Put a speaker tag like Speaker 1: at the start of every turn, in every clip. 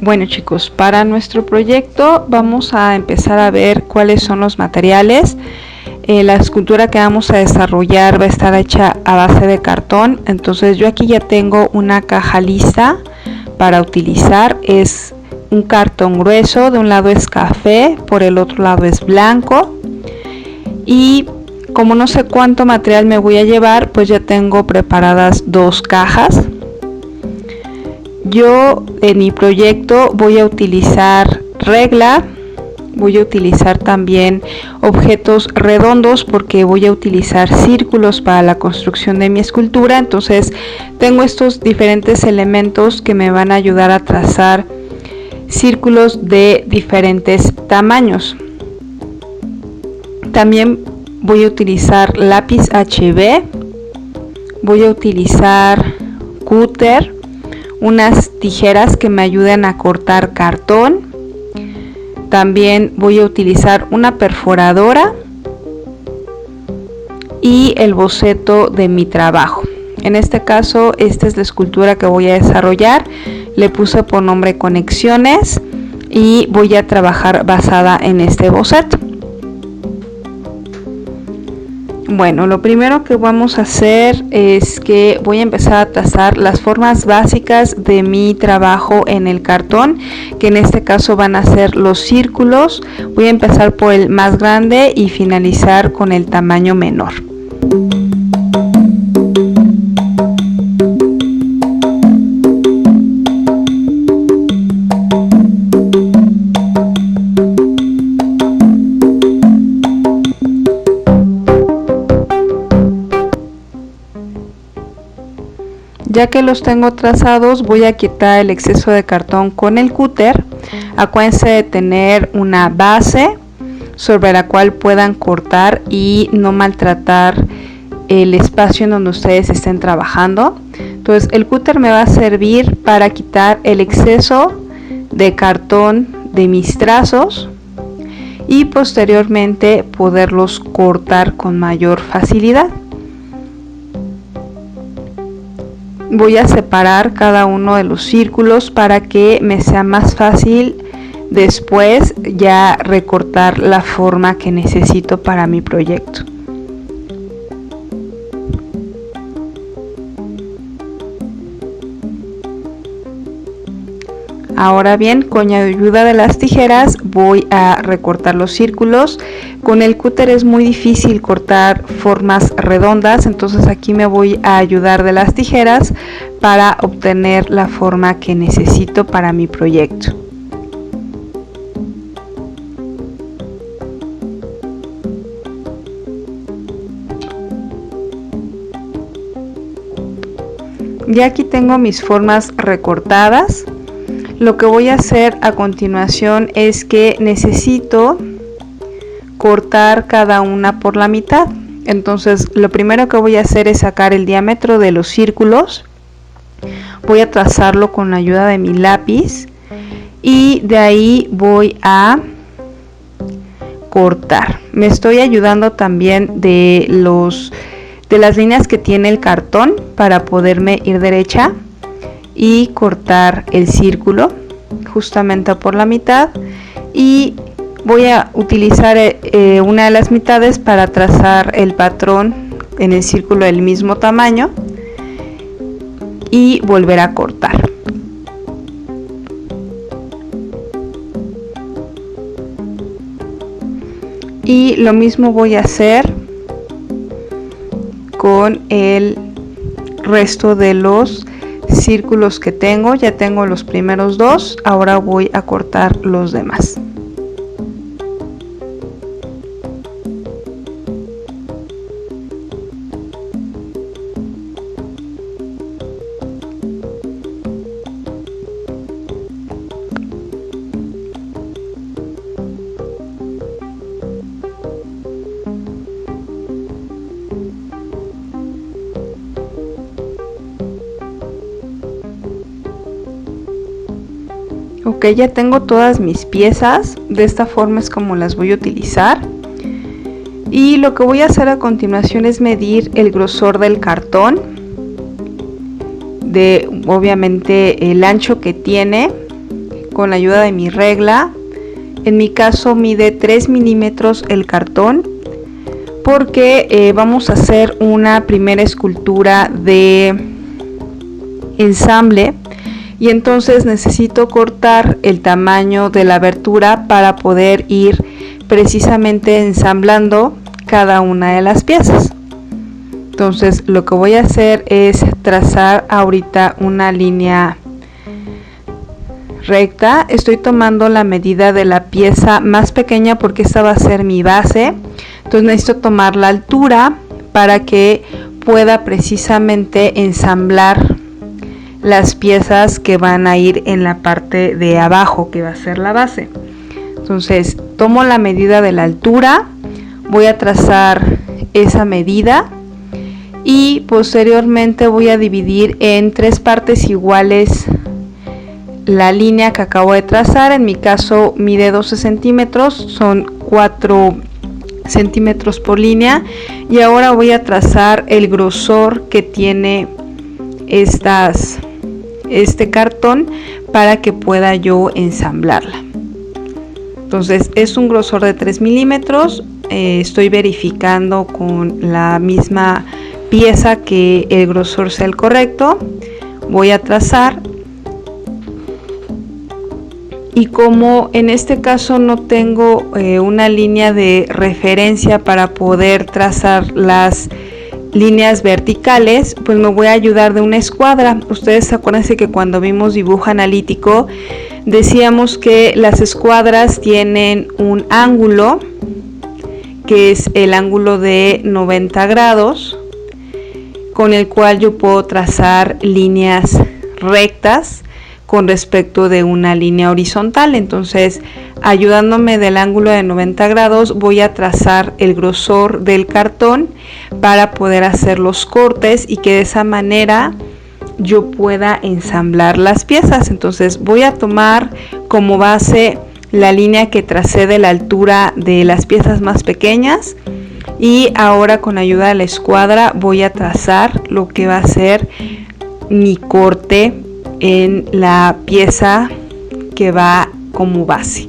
Speaker 1: Bueno chicos, para nuestro proyecto vamos a empezar a ver cuáles son los materiales. La escultura que vamos a desarrollar va a estar hecha a base de cartón. Entonces yo aquí ya tengo una caja lista para utilizar. Es un cartón grueso, de un lado es café, por el otro lado es blanco. Y como no sé cuánto material me voy a llevar, pues ya tengo preparadas dos cajas. Yo en mi proyecto voy a utilizar regla, voy a utilizar también objetos redondos porque voy a utilizar círculos para la construcción de mi escultura. Entonces tengo estos diferentes elementos que me van a ayudar a trazar círculos de diferentes tamaños. También voy a utilizar lápiz HB, voy a utilizar cúter, unas tijeras que me ayuden a cortar cartón. También voy a utilizar una perforadora y el boceto de mi trabajo. En este caso, esta es la escultura que voy a desarrollar. Le puse por nombre Conexiones y voy a trabajar basada en este boceto. Bueno, lo primero que vamos a hacer es que voy a empezar a trazar las formas básicas de mi trabajo en el cartón, que en este caso van a ser los círculos. Voy a empezar por el más grande y finalizar con el tamaño menor. Ya que los tengo trazados, voy a quitar el exceso de cartón con el cúter. Acuérdense de tener una base sobre la cual puedan cortar y no maltratar el espacio en donde ustedes estén trabajando. Entonces el cúter me va a servir para quitar el exceso de cartón de mis trazos y posteriormente poderlos cortar con mayor facilidad. Voy a separar cada uno de los círculos para que me sea más fácil después ya recortar la forma que necesito para mi proyecto. Ahora bien, con ayuda de las tijeras voy a recortar los círculos. Con el cúter es muy difícil cortar formas redondas, entonces aquí me voy a ayudar de las tijeras para obtener la forma que necesito para mi proyecto. Ya aquí tengo mis formas recortadas. Lo que voy a hacer a continuación es que necesito cortar cada una por la mitad. Entonces lo primero que voy a hacer es sacar el diámetro de los círculos. Voy a trazarlo con la ayuda de mi lápiz y de ahí voy a cortar. Me estoy ayudando también de las líneas que tiene el cartón para poderme ir derecha y cortar el círculo justamente por la mitad, y voy a utilizar una de las mitades para trazar el patrón en el círculo del mismo tamaño y volver a cortar. Y lo mismo voy a hacer con el resto de los círculos que tengo. Ya tengo los primeros dos, ahora voy a cortar los demás. Ok, ya tengo todas mis piezas. De esta forma es como las voy a utilizar. Y lo que voy a hacer a continuación es medir el grosor del cartón, de obviamente el ancho que tiene con la ayuda de mi regla. En mi caso mide 3 milímetros el cartón, porque vamos a hacer una primera escultura de ensamble, y entonces necesito cortar el tamaño de la abertura para poder ir precisamente ensamblando cada una de las piezas. Entonces lo que voy a hacer es trazar ahorita una línea recta. Estoy tomando la medida de la pieza más pequeña porque esta va a ser mi base. Entonces necesito tomar la altura para que pueda precisamente ensamblar las piezas que van a ir en la parte de abajo, que va a ser la base. Entonces tomo la medida de la altura, voy a trazar esa medida y posteriormente voy a dividir en 3 partes iguales la línea que acabo de trazar. En mi caso mide 12 centímetros, son 4 centímetros por línea, y ahora voy a trazar el grosor que tiene este cartón para que pueda yo ensamblarla. Entonces es un grosor de 3 milímetros. Estoy verificando con la misma pieza que el grosor sea el correcto. Voy a trazar, y como en este caso no tengo una línea de referencia para poder trazar las líneas verticales, pues me voy a ayudar de una escuadra. Ustedes acuérdense que cuando vimos dibujo analítico decíamos que las escuadras tienen un ángulo que es el ángulo de 90 grados, con el cual yo puedo trazar líneas rectas con respecto de una línea horizontal. Entonces, ayudándome del ángulo de 90 grados, voy a trazar el grosor del cartón para poder hacer los cortes y que de esa manera yo pueda ensamblar las piezas. Entonces voy a tomar como base la línea que tracé de la altura de las piezas más pequeñas, y ahora con ayuda de la escuadra voy a trazar lo que va a ser mi corte en la pieza que va como base.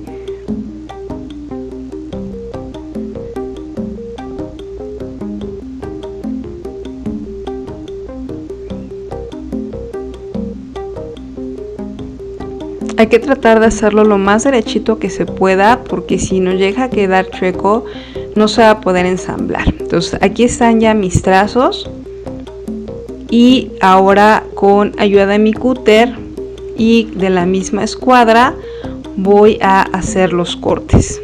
Speaker 1: Hay que tratar de hacerlo lo más derechito que se pueda, porque si no llega a quedar chueco no se va a poder ensamblar. Entonces aquí están ya mis trazos, y ahora con ayuda de mi cúter y de la misma escuadra voy a hacer los cortes.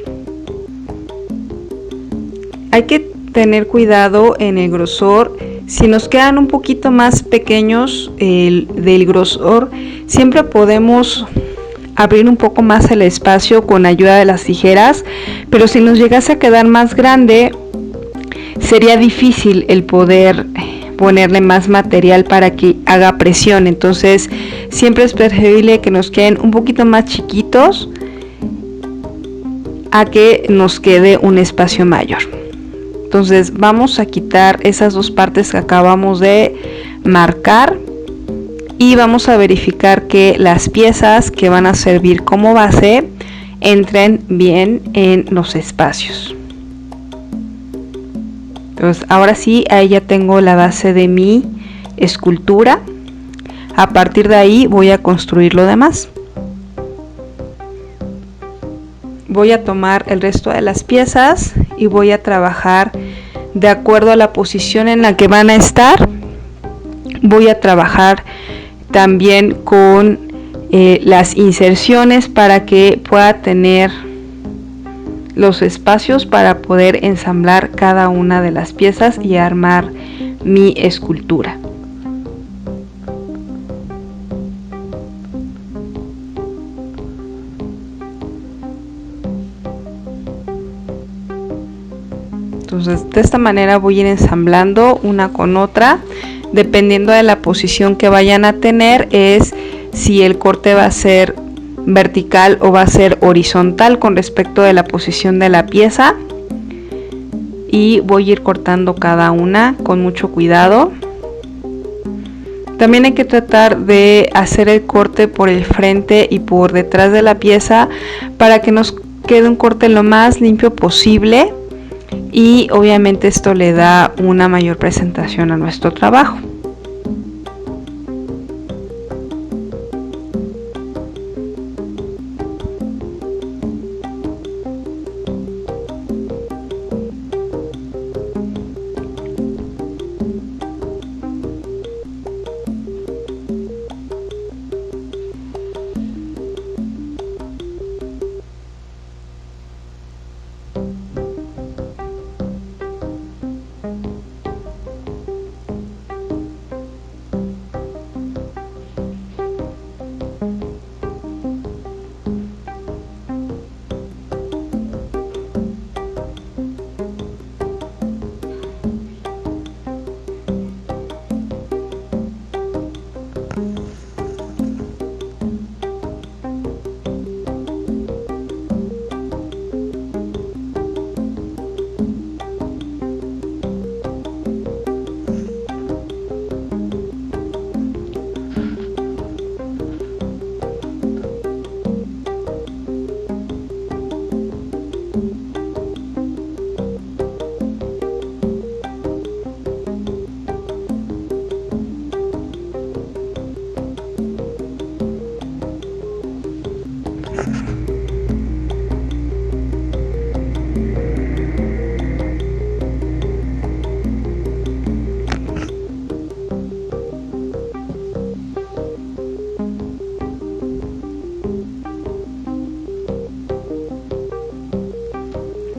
Speaker 1: Hay que tener cuidado en el grosor. Si nos quedan un poquito más pequeños del grosor, siempre podemos abrir un poco más el espacio con ayuda de las tijeras, pero si nos llegase a quedar más grande sería difícil el poder ponerle más material para que haga presión. Entonces siempre es preferible que nos queden un poquito más chiquitos a que nos quede un espacio mayor. Entonces vamos a quitar esas dos partes que acabamos de marcar y vamos a verificar que las piezas que van a servir como base entren bien en los espacios. Entonces ahora sí, ahí ya tengo la base de mi escultura. A partir de ahí voy a construir lo demás. Voy a tomar el resto de las piezas y voy a trabajar de acuerdo a la posición en la que van a estar. Voy a trabajar también con las inserciones para que pueda tener los espacios para poder ensamblar cada una de las piezas y armar mi escultura. Entonces de esta manera voy a ir ensamblando una con otra, dependiendo de la posición que vayan a tener, es si el corte va a ser vertical o va a ser horizontal con respecto de la posición de la pieza. Y voy a ir cortando cada una con mucho cuidado. También hay que tratar de hacer el corte por el frente y por detrás de la pieza para que nos quede un corte lo más limpio posible, y obviamente esto le da una mayor presentación a nuestro trabajo.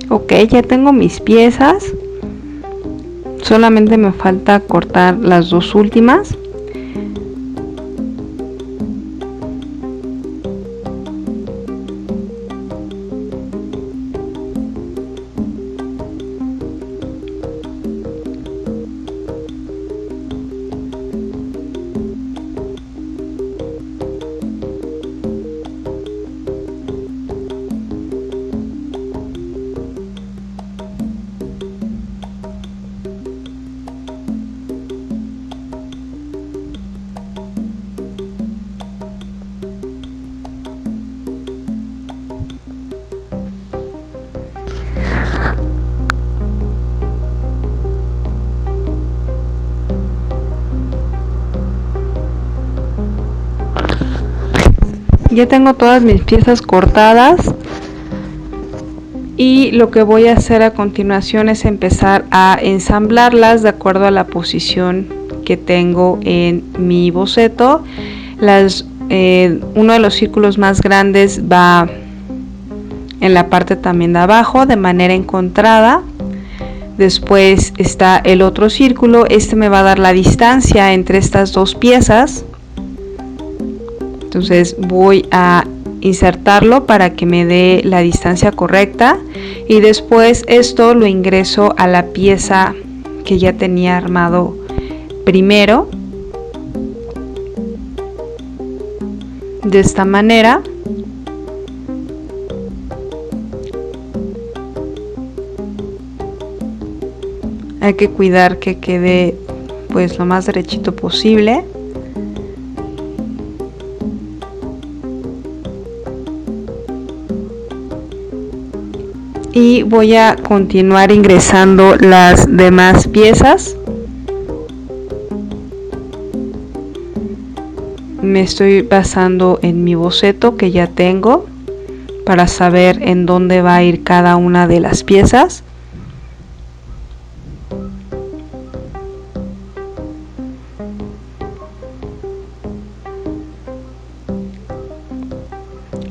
Speaker 1: Ok, ya tengo mis piezas, solamente me falta cortar las dos últimas. Ya tengo todas mis piezas cortadas y lo que voy a hacer a continuación es empezar a ensamblarlas de acuerdo a la posición que tengo en mi boceto. Uno de los círculos más grandes va en la parte también de abajo de manera encontrada. Después está el otro círculo, este me va a dar la distancia entre estas dos piezas. Entonces voy a insertarlo para que me dé la distancia correcta, y después esto lo ingreso a la pieza que ya tenía armado primero, de esta manera. Hay que cuidar que quede pues lo más derechito posible. Y voy a continuar ingresando las demás piezas. Me estoy basando en mi boceto que ya tengo para saber en dónde va a ir cada una de las piezas.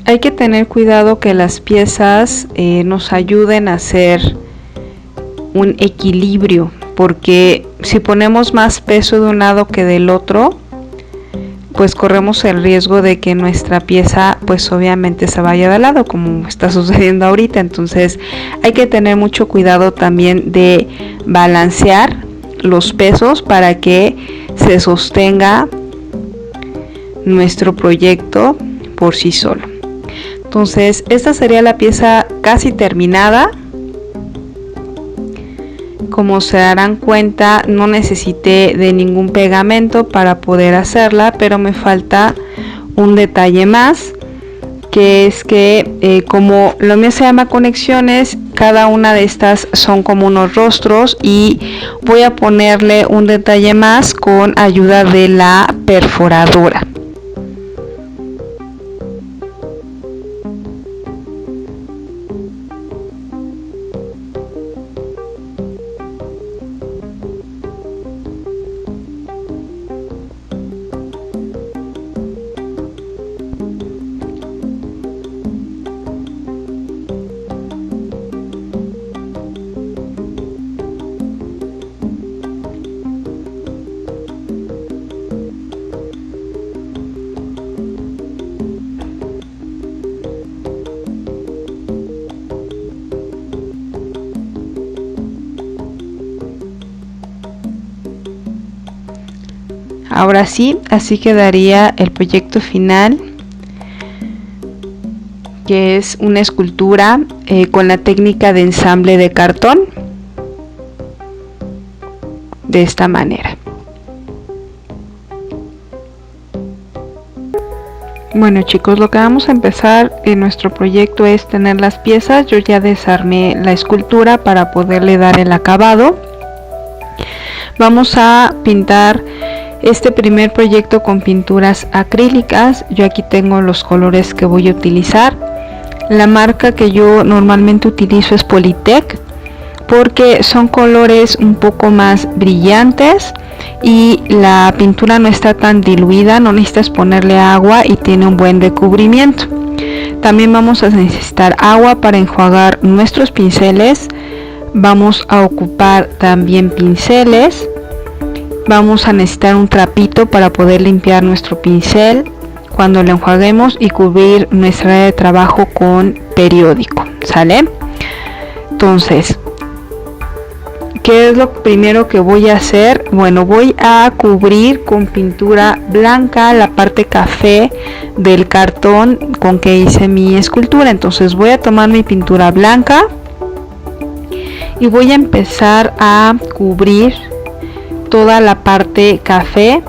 Speaker 1: Hay que tener cuidado que las piezas nos ayuden a hacer un equilibrio, porque si ponemos más peso de un lado que del otro, pues corremos el riesgo de que nuestra pieza pues obviamente se vaya de lado, como está sucediendo ahorita. Entonces hay que tener mucho cuidado también de balancear los pesos para que se sostenga nuestro proyecto por sí solo. Entonces esta sería la pieza casi terminada, como se darán cuenta, no necesité de ningún pegamento para poder hacerla, pero me falta un detalle más, que es que como lo mío se llama conexiones, cada una de estas son como unos rostros y voy a ponerle un detalle más con ayuda de la perforadora. Ahora sí, así quedaría el proyecto final, que es una escultura con la técnica de ensamble de cartón, de esta manera. Bueno chicos, lo que vamos a empezar en nuestro proyecto es tener las piezas. Yo ya desarmé la escultura para poderle dar el acabado. Vamos a pintar este primer proyecto con pinturas acrílicas. Yo aquí tengo los colores que voy a utilizar. La marca que yo normalmente utilizo es Polytech, porque son colores un poco más brillantes y la pintura no está tan diluida, no necesitas ponerle agua y tiene un buen recubrimiento. También vamos a necesitar agua para enjuagar nuestros pinceles. Vamos a ocupar también pinceles. Vamos a necesitar un trapito para poder limpiar nuestro pincel cuando lo enjuaguemos y cubrir nuestra área de trabajo con periódico, ¿sale? Entonces, ¿qué es lo primero que voy a hacer? Bueno, voy a cubrir con pintura blanca la parte café del cartón con que hice mi escultura. Entonces voy a tomar mi pintura blanca y voy a empezar a cubrir toda la parte café,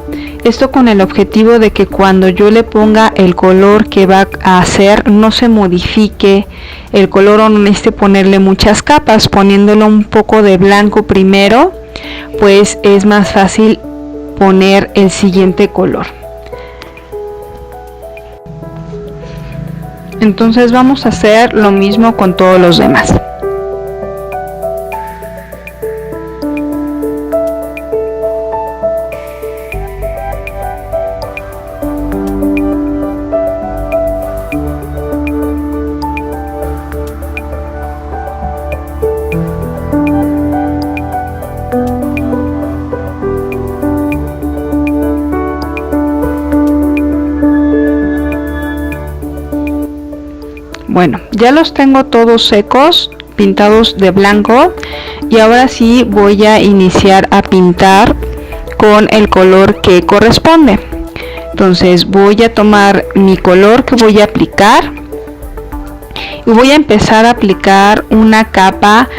Speaker 1: esto con el objetivo de que cuando yo le ponga el color que va a hacer no se modifique el color o no necesite ponerle muchas capas. Poniéndolo un poco de blanco primero, pues es más fácil poner el siguiente color. Entonces vamos a hacer lo mismo con todos los demás. Bueno, ya los tengo todos secos, pintados de blanco, y ahora sí voy a iniciar a pintar con el color que corresponde. Entonces voy a tomar mi color que voy a aplicar y voy a empezar a aplicar una capa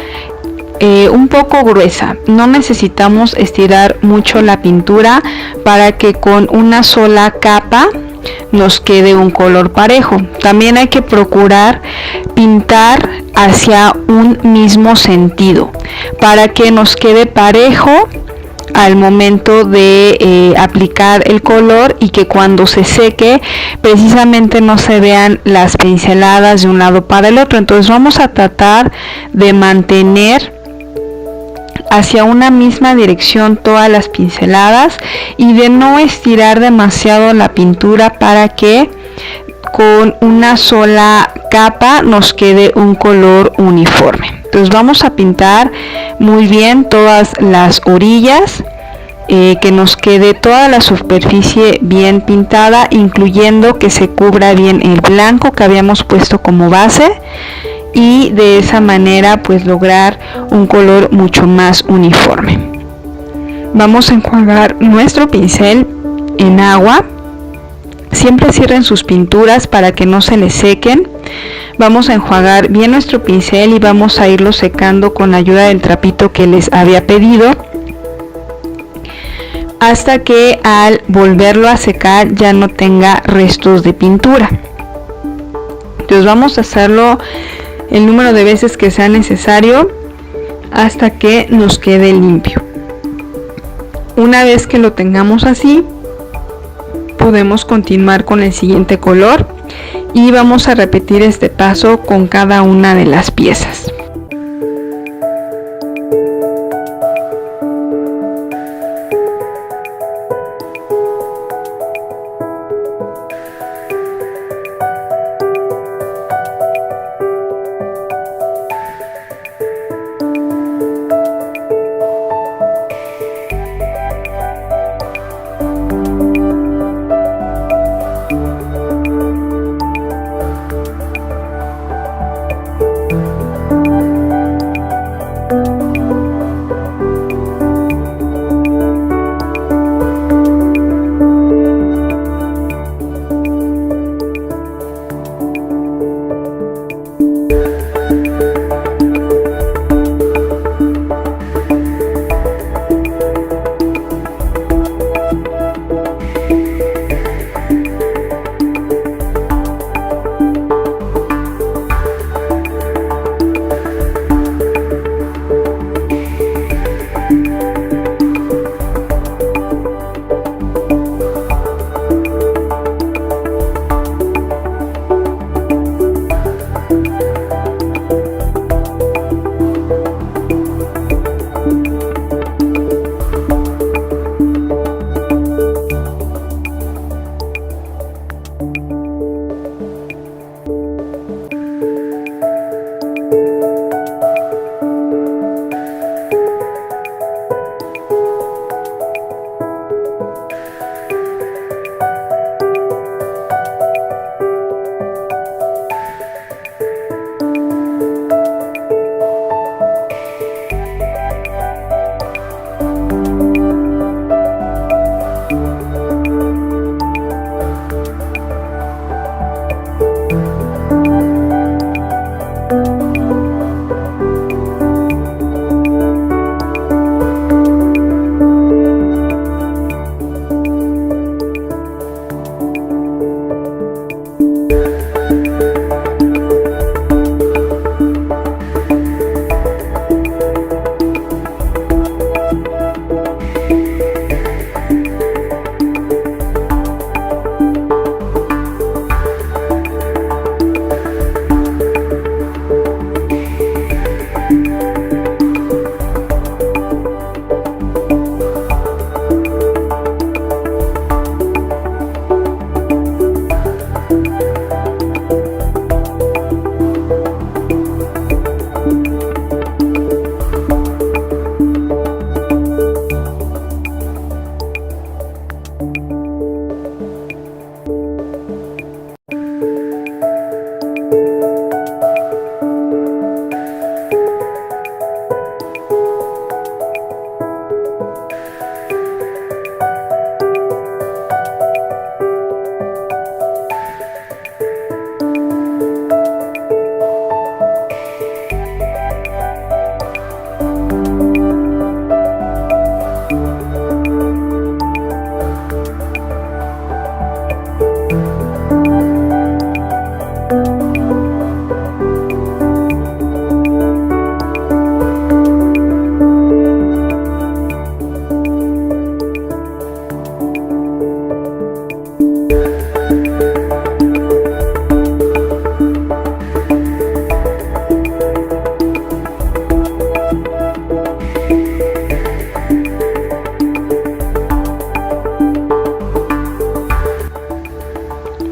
Speaker 1: un poco gruesa. No necesitamos estirar mucho la pintura para que con una sola capa nos quede un color parejo. También hay que procurar pintar hacia un mismo sentido para que nos quede parejo al momento de aplicar el color y que cuando se seque precisamente no se vean las pinceladas de un lado para el otro. Entonces vamos a tratar de mantener hacia una misma dirección todas las pinceladas y de no estirar demasiado la pintura para que con una sola capa nos quede un color uniforme. Entonces vamos a pintar muy bien todas las orillas, que nos quede toda la superficie bien pintada, incluyendo que se cubra bien el blanco que habíamos puesto como base, y de esa manera pues lograr un color mucho más uniforme. Vamos a enjuagar nuestro pincel en agua. Siempre cierren sus pinturas para que no se les sequen. Vamos a enjuagar bien nuestro pincel y vamos a irlo secando con la ayuda del trapito que les había pedido, hasta que al volverlo a secar ya no tenga restos de pintura. Entonces vamos a hacerlo el número de veces que sea necesario hasta que nos quede limpio. Una vez que lo tengamos así, podemos continuar con el siguiente color y vamos a repetir este paso con cada una de las piezas.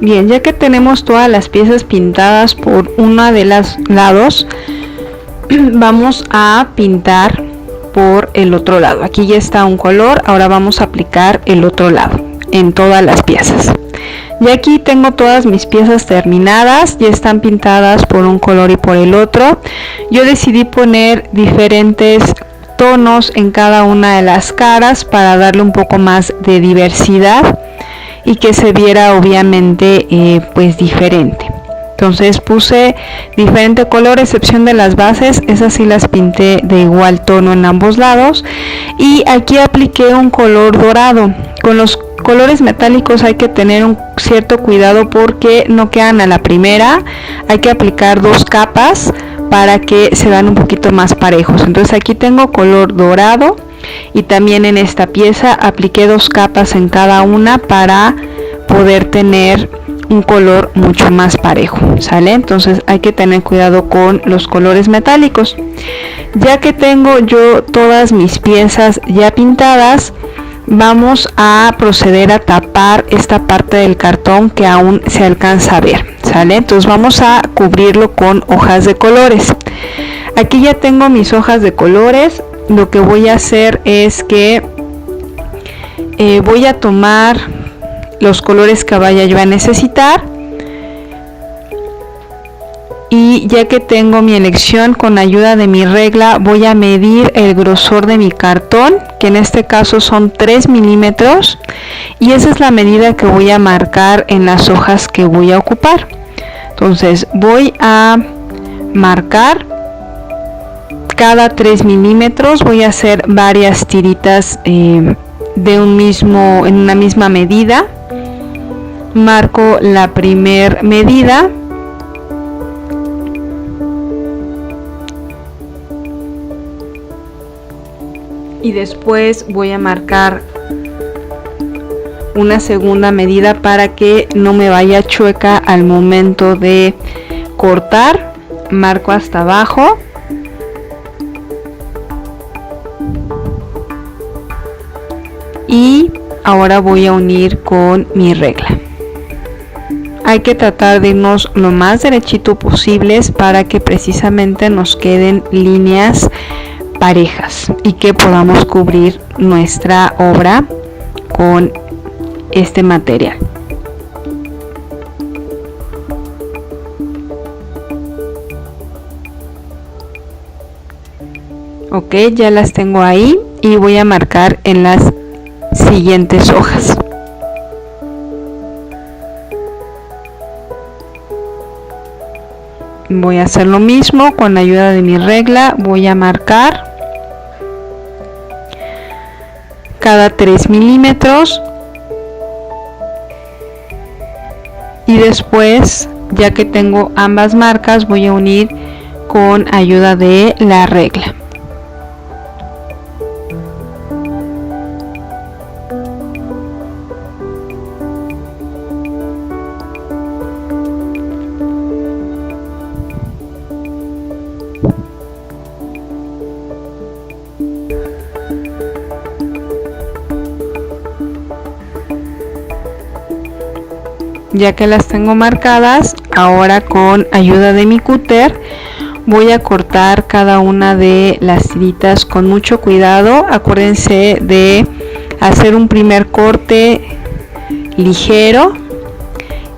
Speaker 1: Bien, ya que tenemos todas las piezas pintadas por uno de los lados, vamos a pintar por el otro lado. Aquí ya está un color, ahora vamos a aplicar el otro lado en todas las piezas. Y aquí tengo todas mis piezas terminadas, ya están pintadas por un color y por el otro. Yo decidí poner diferentes tonos en cada una de las caras para darle un poco más de diversidad y que se viera obviamente pues diferente. Entonces puse diferente color, excepción de las bases, esas sí las pinté de igual tono en ambos lados. Y aquí apliqué un color dorado. Con los colores metálicos hay que tener un cierto cuidado porque no quedan a la primera, hay que aplicar 2 capas para que se vean un poquito más parejos. Entonces aquí tengo color dorado y también en esta pieza apliqué 2 capas en cada una para poder tener un color mucho más parejo, ¿sale? Entonces hay que tener cuidado con los colores metálicos. Ya que tengo yo todas mis piezas ya pintadas, vamos a proceder a tapar esta parte del cartón que aún se alcanza a ver, ¿sale? Entonces vamos a cubrirlo con hojas de colores. Aquí ya tengo mis hojas de colores. Lo que voy a hacer es que voy a tomar los colores que vaya yo a necesitar, y ya que tengo mi elección, con ayuda de mi regla voy a medir el grosor de mi cartón, que en este caso son 3 milímetros, y esa es la medida que voy a marcar en las hojas que voy a ocupar. Entonces voy a marcar cada 3 milímetros, voy a hacer varias tiritas en una misma medida. Marco la primer medida y después voy a marcar una segunda medida para que no me vaya chueca al momento de cortar. Marco hasta abajo y ahora voy a unir con mi regla. Hay que tratar de irnos lo más derechito posibles para que precisamente nos queden líneas parejas y que podamos cubrir nuestra obra con este material. Ok, ya las tengo ahí y voy a marcar en las siguientes hojas. Voy a hacer lo mismo con la ayuda de mi regla. Voy a marcar cada 3 milímetros y después, ya que tengo ambas marcas, voy a unir con ayuda de la regla. Ya que las tengo marcadas, ahora con ayuda de mi cúter voy a cortar cada una de las tiritas con mucho cuidado. Acuérdense de hacer un primer corte ligero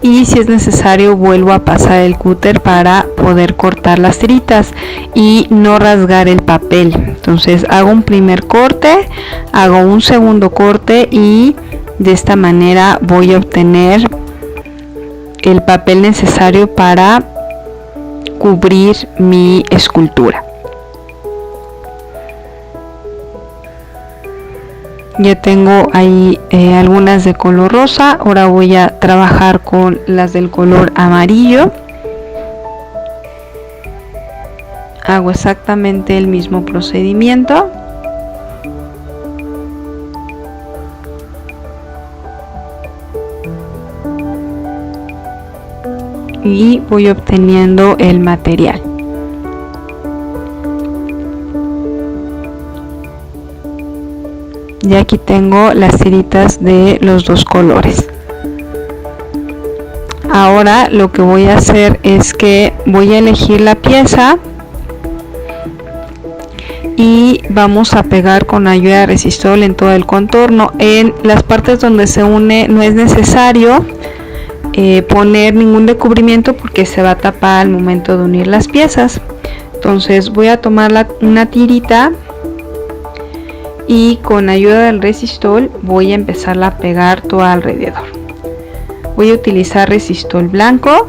Speaker 1: y si es necesario vuelvo a pasar el cúter para poder cortar las tiritas y no rasgar el papel. Entonces hago un primer corte, hago un segundo corte y de esta manera voy a obtener el papel necesario para cubrir mi escultura. Ya tengo ahí algunas de color rosa. Ahora voy a trabajar con las del color amarillo. Hago exactamente el mismo procedimiento. Y voy obteniendo el material. Ya aquí tengo las tiritas de los dos colores. Ahora lo que voy a hacer es que voy a elegir la pieza y vamos a pegar con ayuda de resistol en todo el contorno. En las partes donde se une no es necesario poner ningún recubrimiento porque se va a tapar al momento de unir las piezas. Entonces voy a tomar una tirita y con ayuda del resistol voy a empezarla a pegar todo alrededor. Voy a utilizar resistol blanco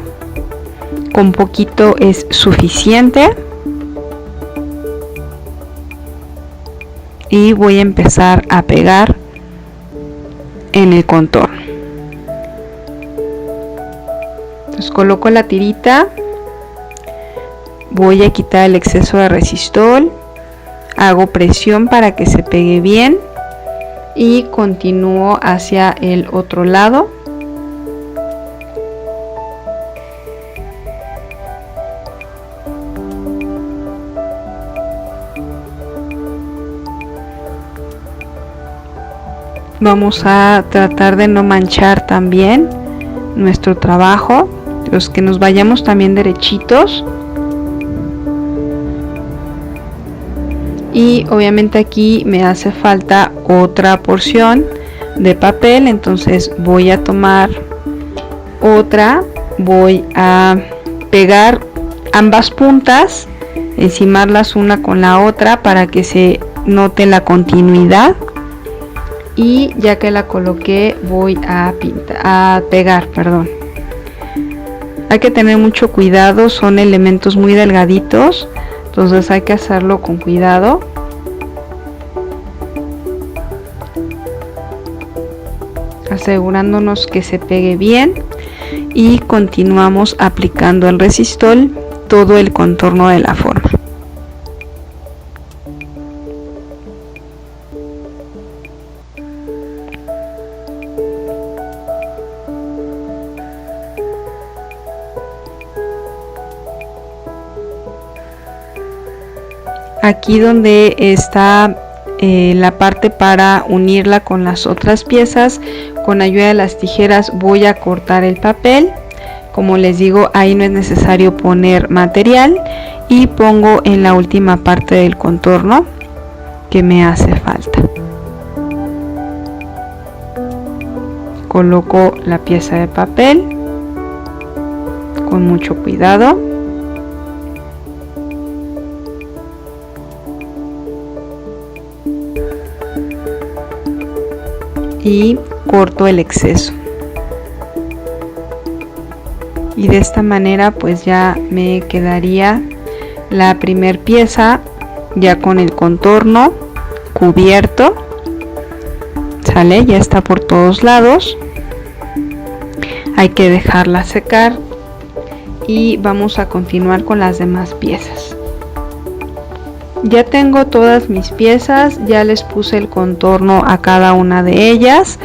Speaker 1: con poquito es suficiente. Y voy a empezar a pegar en el contorno. Entonces coloco la tirita, voy a quitar el exceso de resistol, hago presión para que se pegue bien y continúo hacia el otro lado. Vamos a tratar de no manchar también nuestro trabajo, los que nos vayamos también derechitos. Y obviamente aquí me hace falta otra porción de papel, entonces voy a tomar otra, voy a pegar ambas puntas, encimarlas una con la otra para que se note la continuidad. Y ya que la coloqué voy a pegar. Hay que tener mucho cuidado, son elementos muy delgaditos, entonces hay que hacerlo con cuidado. Asegurándonos que se pegue bien y continuamos aplicando el resistol todo el contorno de la forma. Aquí donde está la parte para unirla con las otras piezas, con ayuda de las tijeras voy a cortar el papel. Como les digo, ahí no es necesario poner material y pongo en la última parte del contorno que me hace falta. Coloco la pieza de papel con mucho cuidado. Y corto el exceso, y de esta manera pues ya me quedaría la primer pieza ya con el contorno cubierto. Sale, ya está por todos lados, hay que dejarla secar y vamos a continuar con las demás piezas. Ya tengo todas mis piezas, ya les puse el contorno a cada una de ellas,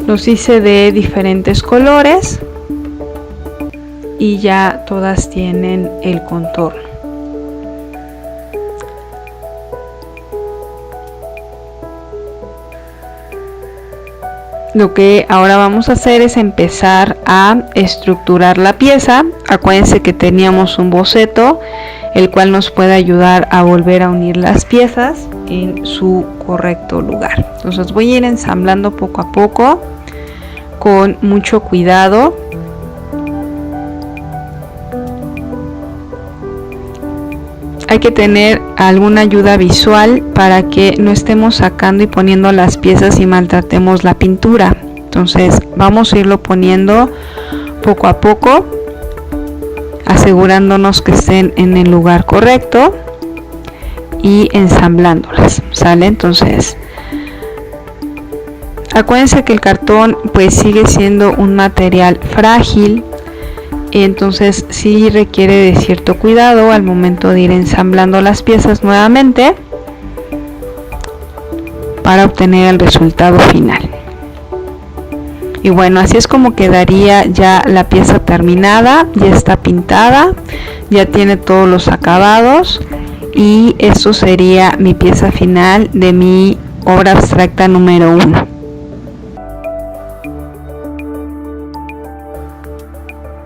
Speaker 1: los hice de diferentes colores y ya todas tienen el contorno. Lo que ahora vamos a hacer es empezar a estructurar la pieza. Acuérdense que teníamos un boceto, el cual nos puede ayudar a volver a unir las piezas en su correcto lugar. Entonces voy a ir ensamblando poco a poco con mucho cuidado. Hay que tener alguna ayuda visual para que no estemos sacando y poniendo las piezas y maltratemos la pintura. Entonces vamos a irlo poniendo poco a poco, asegurándonos que estén en el lugar correcto y ensamblándolas, ¿sale? Entonces acuérdense que el cartón pues sigue siendo un material frágil, entonces sí requiere de cierto cuidado al momento de ir ensamblando las piezas nuevamente para obtener el resultado final. Y bueno, así es como quedaría ya la pieza terminada, ya está pintada, ya tiene todos los acabados y esto sería mi pieza final de mi obra abstracta número 1.